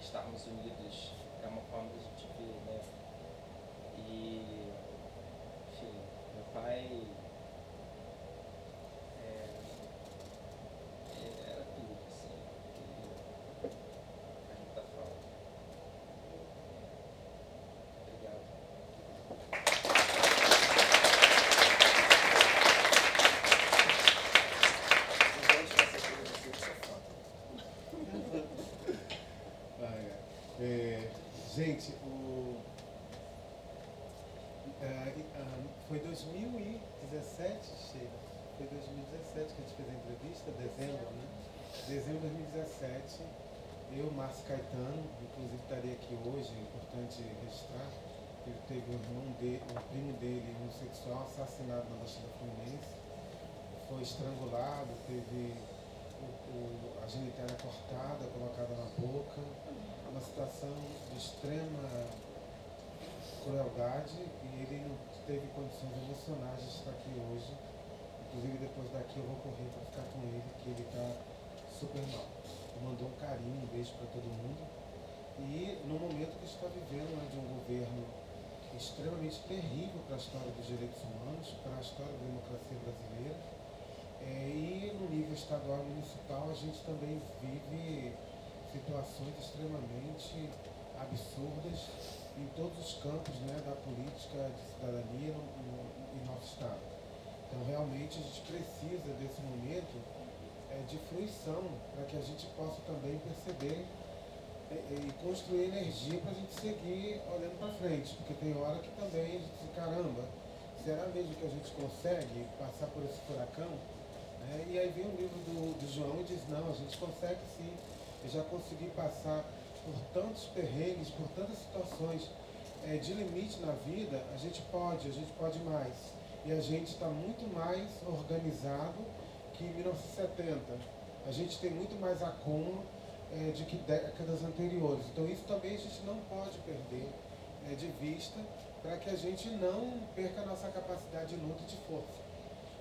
estarmos unidos é uma forma da gente ver, né? E, enfim, meu pai era tudo, assim, e faz muita falta. Obrigado. Gente, foi 2017, Sheila? Foi 2017 que a gente fez a entrevista, dezembro, né? Dezembro de 2017, eu, Márcio Caetano, inclusive estaria aqui hoje, é importante registrar, ele teve um primo dele, homossexual, assassinado na Baixada Fluminense, foi estrangulado, teve a genitália cortada, colocada na boca, uma situação de extrema crueldade, e ele não teve condições emocionais de estar aqui hoje. Inclusive depois daqui eu vou correr para ficar com ele, que ele está super mal. Ele mandou um carinho, um beijo para todo mundo. E no momento que está vivendo, né, de um governo extremamente terrível para a história dos direitos humanos, para a história da democracia brasileira, e no nível estadual e municipal a gente também vive situações extremamente absurdas em todos os campos, né, da política de cidadania em nosso estado. Então realmente a gente precisa desse momento de fruição para que a gente possa também perceber e construir energia para a gente seguir olhando para frente, porque tem hora que também a gente diz, caramba, será mesmo que a gente consegue passar por esse furacão? E aí vem o livro do João e diz, não, a gente consegue sim. Eu já consegui passar por tantos perrengues, por tantas situações de limite na vida, a gente pode mais. E a gente está muito mais organizado que em 1970. A gente tem muito mais acúmulo de que décadas anteriores. Então isso também a gente não pode perder de vista para que a gente não perca a nossa capacidade de luta e de força.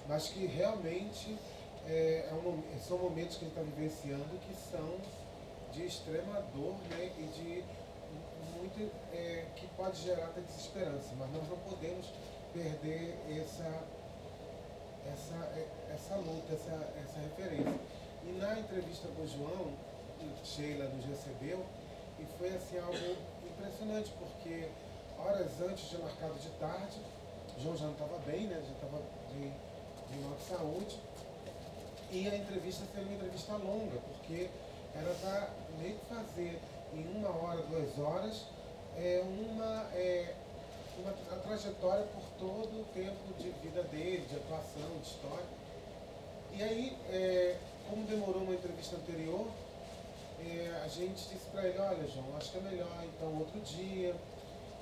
Mas que realmente são momentos que a gente está vivenciando que são de extrema dor, né, e de muito que pode gerar até desesperança, mas nós não podemos perder essa luta, essa referência. E na entrevista com o João, Sheila nos recebeu, e foi assim algo impressionante, porque horas antes de marcado de tarde, o João já não estava bem, né, já estava de mal de saúde, e a entrevista foi uma entrevista longa, porque era para meio que fazer em 1 hora, 2 horas, a trajetória por todo o tempo de vida dele, de atuação, de história. E aí, como demorou uma entrevista anterior, a gente disse para ele, olha João, acho que é melhor então outro dia,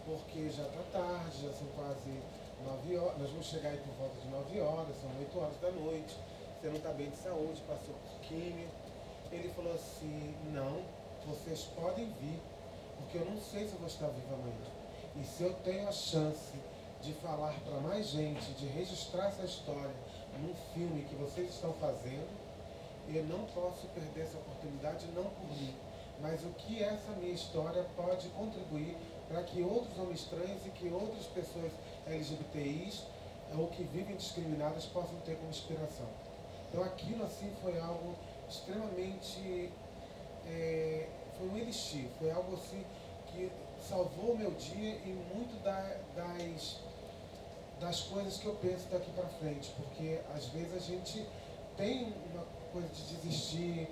porque já está tarde, já são quase 9 horas, nós vamos chegar aí por volta de 9 horas, são 8 horas da noite, você não está bem de saúde, passou por químio. Ele falou assim, não, vocês podem vir, porque eu não sei se eu vou estar vivo amanhã. E se eu tenho a chance de falar para mais gente, de registrar essa história num filme que vocês estão fazendo, eu não posso perder essa oportunidade, não por mim, mas o que essa minha história pode contribuir para que outros homens trans e que outras pessoas LGBTIs ou que vivem discriminadas possam ter como inspiração. Então aquilo assim foi algo extremamente, foi um elixir, foi algo assim que salvou o meu dia e muito das coisas que eu penso daqui para frente, porque às vezes a gente tem uma coisa de desistir,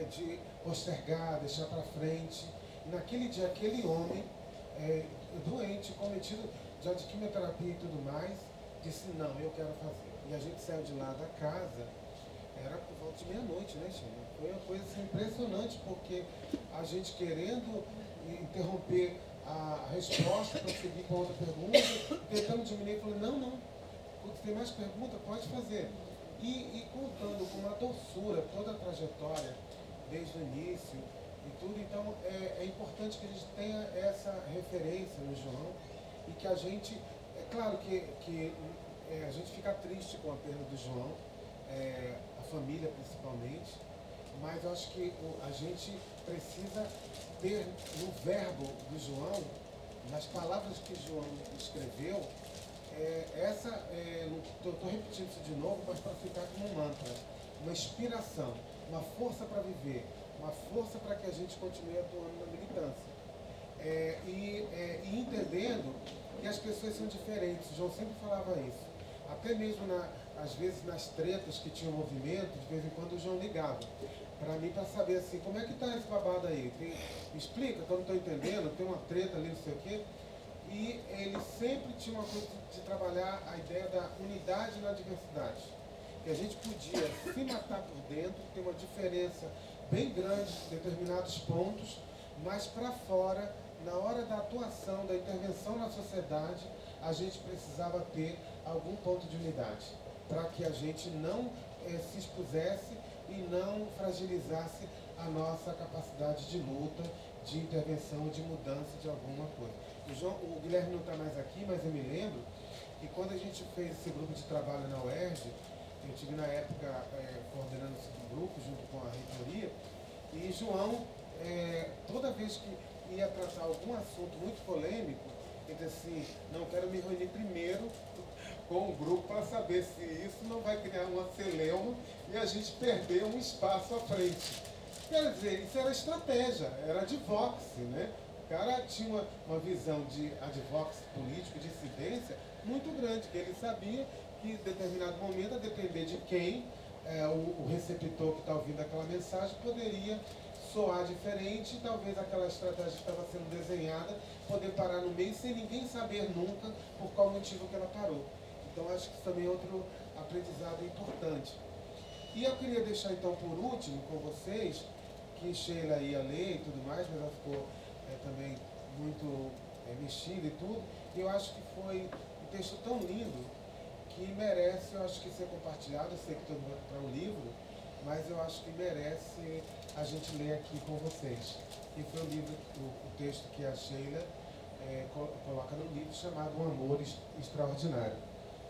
de postergar, deixar para frente. E naquele dia, aquele homem, doente, cometido já de quimioterapia e tudo mais, disse, não, eu quero fazer. E a gente saiu de lá da casa, era por volta de meia-noite, né, Sheila? Foi uma coisa assim, impressionante, porque a gente querendo interromper a resposta para seguir com outra pergunta, tentando diminuir, falei, não, se tem mais pergunta, pode fazer. E contando com uma doçura toda a trajetória, desde o início e tudo, então é importante que a gente tenha essa referência no João e que a gente, é claro que a gente fica triste com a perda do João, a família principalmente, mas eu acho que a gente precisa ter no verbo do João, nas palavras que João escreveu, estou repetindo isso de novo, mas para ficar como um mantra, uma inspiração, uma força para viver, uma força para que a gente continue atuando na militância. E entendendo que as pessoas são diferentes. O João sempre falava isso. Até mesmo, às vezes, nas tretas que tinha o movimento, de vez em quando o João ligava para mim para saber assim, como é que está esse babado aí? Me explica, que eu não estou entendendo, tem uma treta ali, não sei o quê. E ele sempre tinha uma coisa de trabalhar a ideia da unidade na diversidade. Que a gente podia se matar por dentro, ter uma diferença bem grande em determinados pontos, mas para fora, na hora da atuação, da intervenção na sociedade, a gente precisava ter algum ponto de unidade, para que a gente não se expusesse e não fragilizasse a nossa capacidade de luta, de intervenção, de mudança de alguma coisa. O Guilherme não está mais aqui, mas eu me lembro que quando a gente fez esse grupo de trabalho na UERJ, eu tive na época coordenando esse grupo junto com a reitoria, e João, toda vez que ia tratar algum assunto muito polêmico, ele disse assim, não, quero me reunir primeiro com o grupo para saber se isso não vai criar uma celeuma e a gente perder um espaço à frente. Quer dizer, isso era estratégia, era advocacy, né? O cara tinha uma visão de advocacy político, de dissidência, muito grande, que ele sabia que em determinado momento, a depender de quem, o receptor que está ouvindo aquela mensagem, poderia soar diferente e talvez aquela estratégia que estava sendo desenhada poder parar no meio sem ninguém saber nunca por qual motivo que ela parou. Então acho que isso também é outro aprendizado importante. E eu queria deixar então por último com vocês, que Sheila ia ler e tudo mais, mas ela ficou também muito mexida e tudo, e eu acho que foi um texto tão lindo que merece, eu acho que ser compartilhado. Eu sei que todo mundo vai para um livro, mas eu acho que merece a gente ler aqui com vocês. E foi o texto que a Sheila coloca no livro, chamado Um Amor Extraordinário.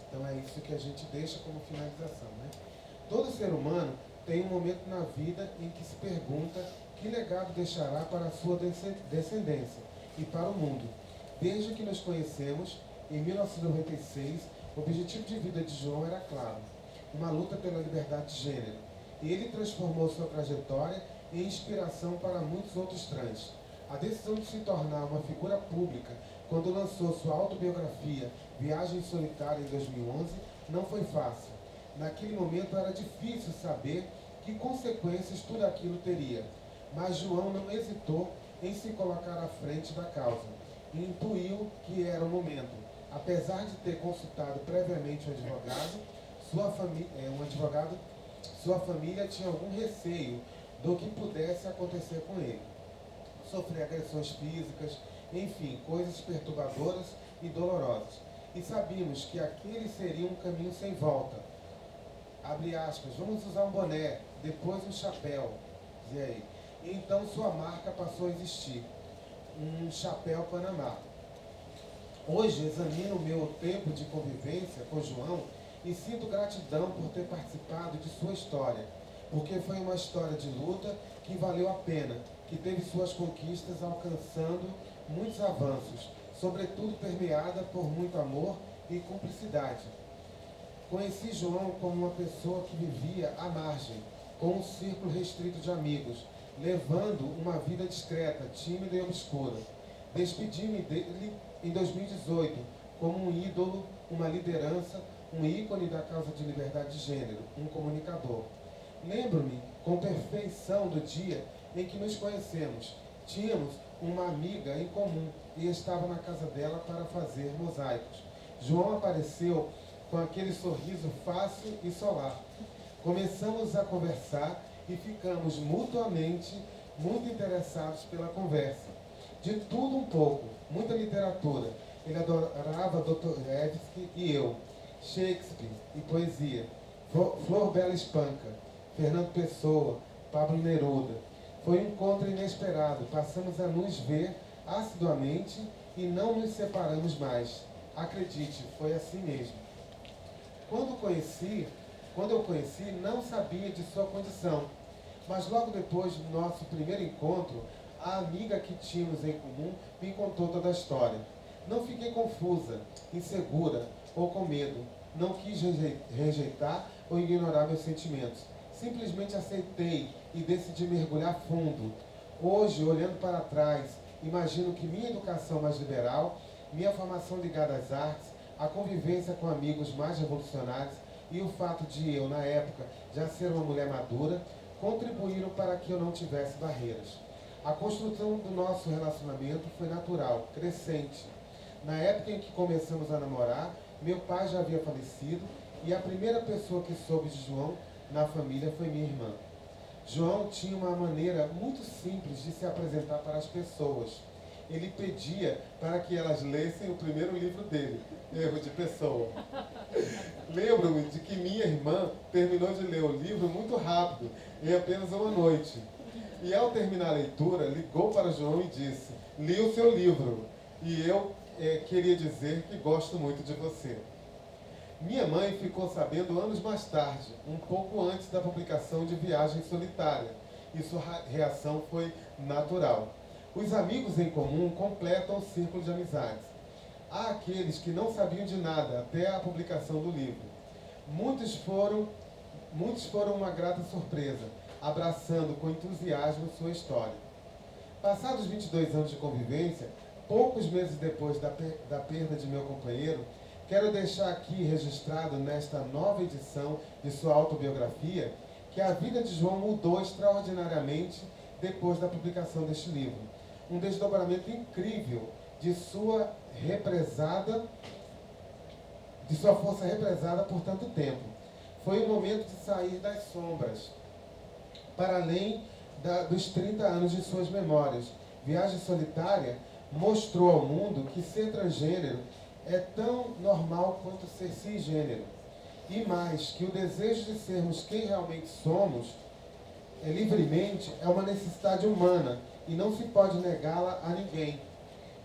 Então é isso que a gente deixa como finalização, né? Todo ser humano tem um momento na vida em que se pergunta que legado deixará para a sua descendência e para o mundo. Desde que nos conhecemos, em 1996, o objetivo de vida de João era claro, uma luta pela liberdade de gênero. E ele transformou sua trajetória em inspiração para muitos outros trans. A decisão de se tornar uma figura pública quando lançou sua autobiografia Viagem Solitária em 2011 não foi fácil. Naquele momento era difícil saber que consequências tudo aquilo teria. Mas João não hesitou em se colocar à frente da causa e intuiu que era o momento. Apesar de ter consultado previamente um advogado, sua família tinha algum receio do que pudesse acontecer com ele. Sofrer agressões físicas, enfim, coisas perturbadoras e dolorosas. E sabíamos que aquele seria um caminho sem volta. Abre aspas, vamos usar um boné, depois um chapéu, dizia ele. E então sua marca passou a existir, um chapéu Panamá. Hoje examino o meu tempo de convivência com João e sinto gratidão por ter participado de sua história, porque foi uma história de luta que valeu a pena, que teve suas conquistas alcançando muitos avanços, sobretudo permeada por muito amor e cumplicidade. Conheci João como uma pessoa que vivia à margem, com um círculo restrito de amigos, levando uma vida discreta, tímida e obscura. Despedi-me dele em 2018 como um ídolo, uma liderança, um ícone da causa de liberdade de gênero, um comunicador. Lembro-me com perfeição do dia em que nos conhecemos. Tínhamos uma amiga em comum e estava na casa dela para fazer mosaicos. João apareceu com aquele sorriso fácil e solar. Começamos a conversar e ficamos mutuamente muito interessados pela conversa. De tudo um pouco, muita literatura. Ele adorava Dostoiévski e eu, Shakespeare e poesia, Flor Bela Espanca, Fernando Pessoa, Pablo Neruda. Foi um encontro inesperado. Passamos a nos ver assiduamente e não nos separamos mais. Acredite, foi assim mesmo. Quando eu conheci, não sabia de sua condição. Mas logo depois do nosso primeiro encontro, A amiga que tínhamos em comum me contou toda a história. Não fiquei confusa, insegura ou com medo. Não quis rejeitar ou ignorar meus sentimentos. Simplesmente aceitei e decidi mergulhar fundo. Hoje, olhando para trás, imagino que minha educação mais liberal, minha formação ligada às artes, a convivência com amigos mais revolucionários e o fato de eu, na época, já ser uma mulher madura, contribuíram para que eu não tivesse barreiras. A construção do nosso relacionamento foi natural, crescente. Na época em que começamos a namorar, meu pai já havia falecido e a primeira pessoa que soube de João na família foi minha irmã. João tinha uma maneira muito simples de se apresentar para as pessoas. Ele pedia para que elas lessem o primeiro livro dele, Erro de Pessoa. Lembro-me de que minha irmã terminou de ler o livro muito rápido, em apenas uma noite. E ao terminar a leitura, ligou para João e disse: li o seu livro e eu queria dizer que gosto muito de você. Minha mãe ficou sabendo anos mais tarde, um pouco antes da publicação de Viagem Solitária, e sua reação foi natural. Os amigos em comum completam o círculo de amizades. Há aqueles que não sabiam de nada até a publicação do livro. Muitos foram uma grata surpresa, abraçando com entusiasmo sua história. Passados 22 anos de convivência, poucos meses depois da perda de meu companheiro, quero deixar aqui registrado nesta nova edição de sua autobiografia que a vida de João mudou extraordinariamente depois da publicação deste livro. Um desdobramento incrível de sua força represada por tanto tempo. Foi o momento de sair das sombras, para além dos 30 anos de suas memórias. Viagem Solitária mostrou ao mundo que ser transgênero é tão normal quanto ser cisgênero. E mais, que o desejo de sermos quem realmente somos, livremente, é uma necessidade humana e não se pode negá-la a ninguém.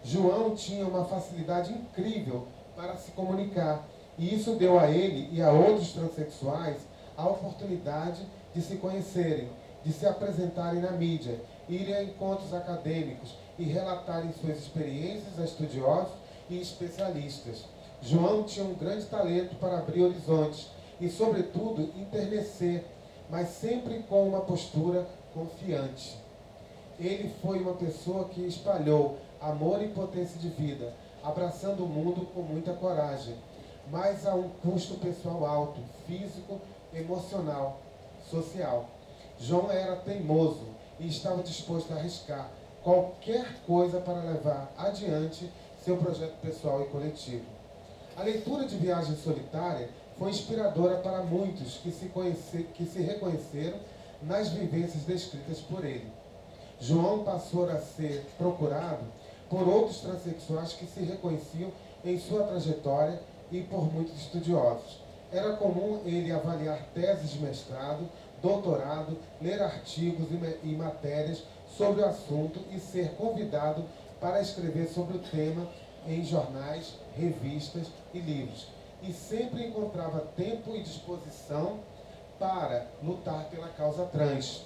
João tinha uma facilidade incrível para se comunicar, e isso deu a ele e a outros transexuais a oportunidade de se conhecerem, de se apresentarem na mídia, irem a encontros acadêmicos e relatarem suas experiências a estudiosos e especialistas. João tinha um grande talento para abrir horizontes e, sobretudo, enternecer, mas sempre com uma postura confiante. Ele foi uma pessoa que espalhou amor e potência de vida, abraçando o mundo com muita coragem, mas a um custo pessoal alto, físico, emocional, social. João era teimoso e estava disposto a arriscar qualquer coisa para levar adiante seu projeto pessoal e coletivo. A leitura de Viagem Solitária foi inspiradora para muitos que se reconheceram nas vivências descritas por ele. João passou a ser procurado por outros transexuais que se reconheciam em sua trajetória e por muitos estudiosos. Era comum ele avaliar teses de mestrado, doutorado, ler artigos e matérias sobre o assunto e ser convidado para escrever sobre o tema em jornais, revistas e livros. E sempre encontrava tempo e disposição para lutar pela causa trans.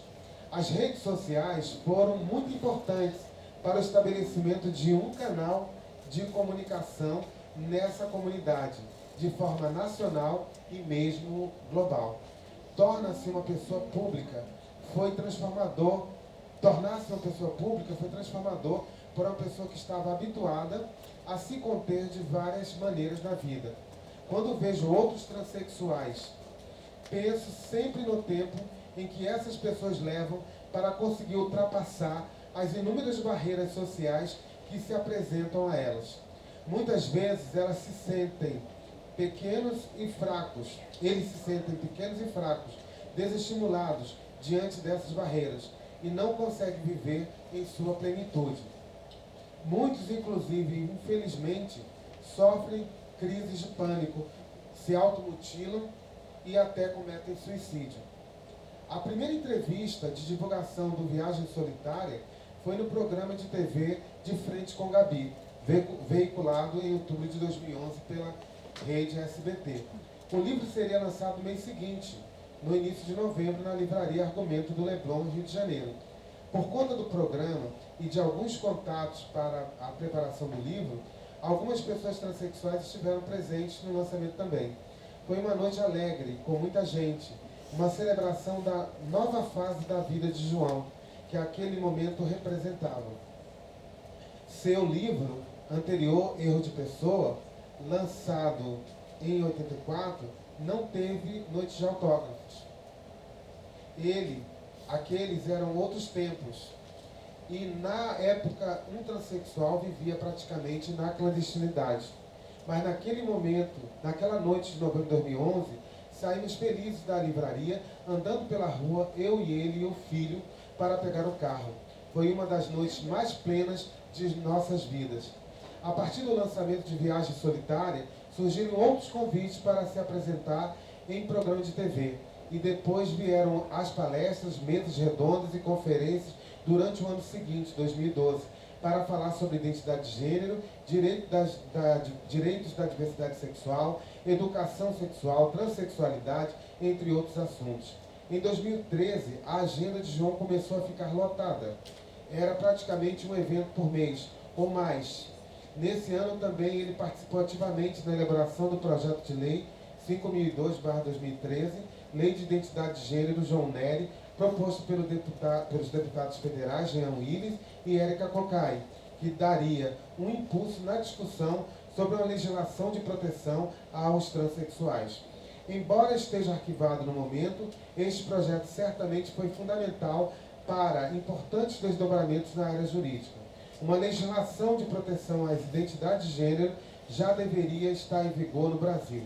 As redes sociais foram muito importantes para o estabelecimento de um canal de comunicação nessa comunidade, de forma nacional e mesmo global. Tornar-se uma pessoa pública foi transformador para uma pessoa que estava habituada a se conter de várias maneiras na vida. Quando vejo outros transexuais, penso sempre no tempo em que essas pessoas levam para conseguir ultrapassar as inúmeras barreiras sociais que se apresentam a elas. Muitas vezes eles se sentem pequenos e fracos, desestimulados diante dessas barreiras e não conseguem viver em sua plenitude. Muitos, inclusive, infelizmente, sofrem crises de pânico, se automutilam e até cometem suicídio. A primeira entrevista de divulgação do Viagem Solitária foi no programa de TV De Frente com Gabi, veiculado em outubro de 2011 pela rede SBT. O livro seria lançado no mês seguinte, no início de novembro, na livraria Argumento do Leblon, Rio de Janeiro. Por conta do programa e de alguns contatos para a preparação do livro, algumas pessoas transexuais estiveram presentes no lançamento também. Foi uma noite alegre, com muita gente, uma celebração da nova fase da vida de João, que aquele momento representava. Seu livro anterior, Erro de Pessoa, lançado em 84, não teve noite de autógrafos. Aqueles eram outros tempos. E na época, um transexual vivia praticamente na clandestinidade. Mas naquele momento, naquela noite de novembro de 2011, saímos felizes da livraria, andando pela rua, eu e ele e o filho, para pegar o carro. Foi uma das noites mais plenas de nossas vidas. A partir do lançamento de Viagem Solitária, surgiram outros convites para se apresentar em programa de TV. E depois vieram as palestras, mesas redondas e conferências durante o ano seguinte, 2012, para falar sobre identidade de gênero, direitos da diversidade sexual, educação sexual, transexualidade, entre outros assuntos. Em 2013, a agenda de João começou a ficar lotada. Era praticamente um evento por mês, ou mais. Nesse ano também ele participou ativamente na elaboração do projeto de lei 5002/2013, Lei de Identidade de Gênero João Nery, proposto pelos deputados federais Jean Willis e Érica Cocai, que daria um impulso na discussão sobre uma legislação de proteção aos transexuais. Embora esteja arquivado no momento, este projeto certamente foi fundamental para importantes desdobramentos na área jurídica. Uma legislação de proteção às identidades de gênero já deveria estar em vigor no Brasil.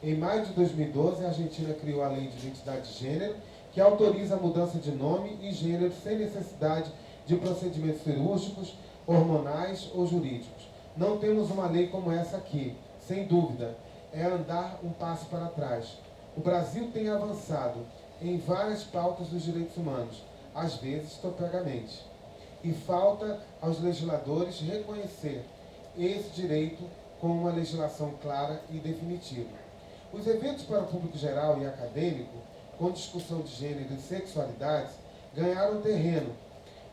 Em maio de 2012, a Argentina criou a Lei de Identidade de Gênero, que autoriza a mudança de nome e gênero sem necessidade de procedimentos cirúrgicos, hormonais ou jurídicos. Não temos uma lei como essa aqui, sem dúvida, é andar um passo para trás. O Brasil tem avançado em várias pautas dos direitos humanos, às vezes topicamente. E falta aos legisladores reconhecer esse direito com uma legislação clara e definitiva. Os eventos para o público geral e acadêmico, com discussão de gênero e sexualidades, ganharam terreno,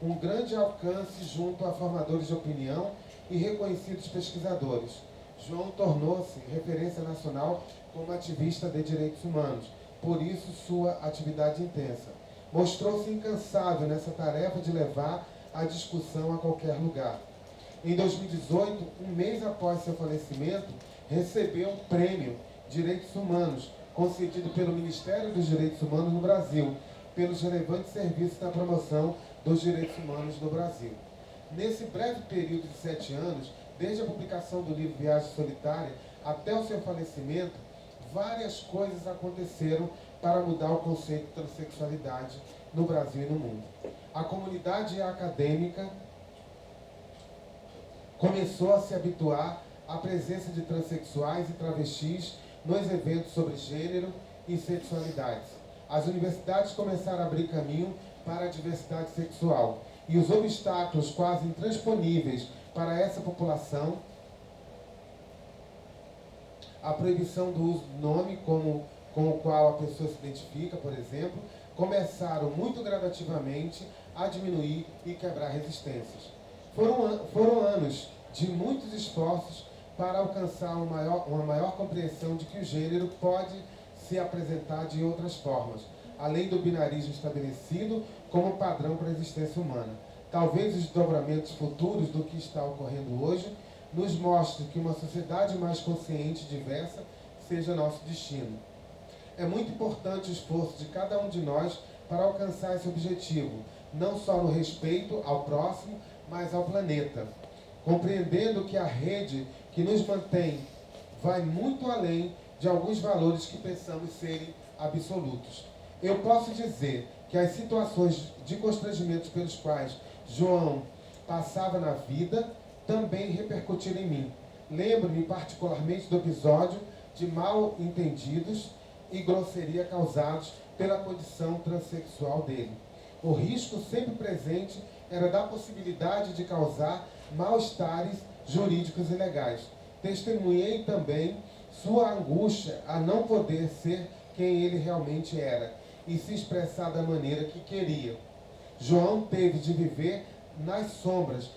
um grande alcance junto a formadores de opinião e reconhecidos pesquisadores. João tornou-se referência nacional como ativista de direitos humanos, por isso sua atividade intensa. Mostrou-se incansável nessa tarefa de levar a discussão a qualquer lugar. Em 2018, um mês após seu falecimento, recebeu um prêmio Direitos Humanos, concedido pelo Ministério dos Direitos Humanos no Brasil, pelos relevantes serviços na promoção dos direitos humanos no Brasil. Nesse breve período de 7 anos, desde a publicação do livro Viagem Solitária até o seu falecimento, várias coisas aconteceram para mudar o conceito de transexualidade no Brasil e no mundo. A comunidade acadêmica começou a se habituar à presença de transexuais e travestis nos eventos sobre gênero e sexualidades. As universidades começaram a abrir caminho para a diversidade sexual e os obstáculos quase intransponíveis para essa população, a proibição do uso do nome com o qual a pessoa se identifica, por exemplo, começaram muito gradativamente a diminuir e quebrar resistências. Foram anos de muitos esforços para alcançar uma maior compreensão de que o gênero pode se apresentar de outras formas, além do binarismo estabelecido como padrão para a existência humana. Talvez os desdobramentos futuros do que está ocorrendo hoje nos mostrem que uma sociedade mais consciente e diversa seja nosso destino. É muito importante o esforço de cada um de nós para alcançar esse objetivo, não só no respeito ao próximo, mas ao planeta. Compreendendo que a rede que nos mantém vai muito além de alguns valores que pensamos serem absolutos. Eu posso dizer que as situações de constrangimento pelos quais João passava na vida também repercutiram em mim. Lembro-me particularmente do episódio de mal entendidos e grosseria causados pela condição transexual dele. O risco sempre presente era da possibilidade de causar mal-estares jurídicos e legais. Testemunhei também sua angústia a não poder ser quem ele realmente era e se expressar da maneira que queria. João teve de viver nas sombras,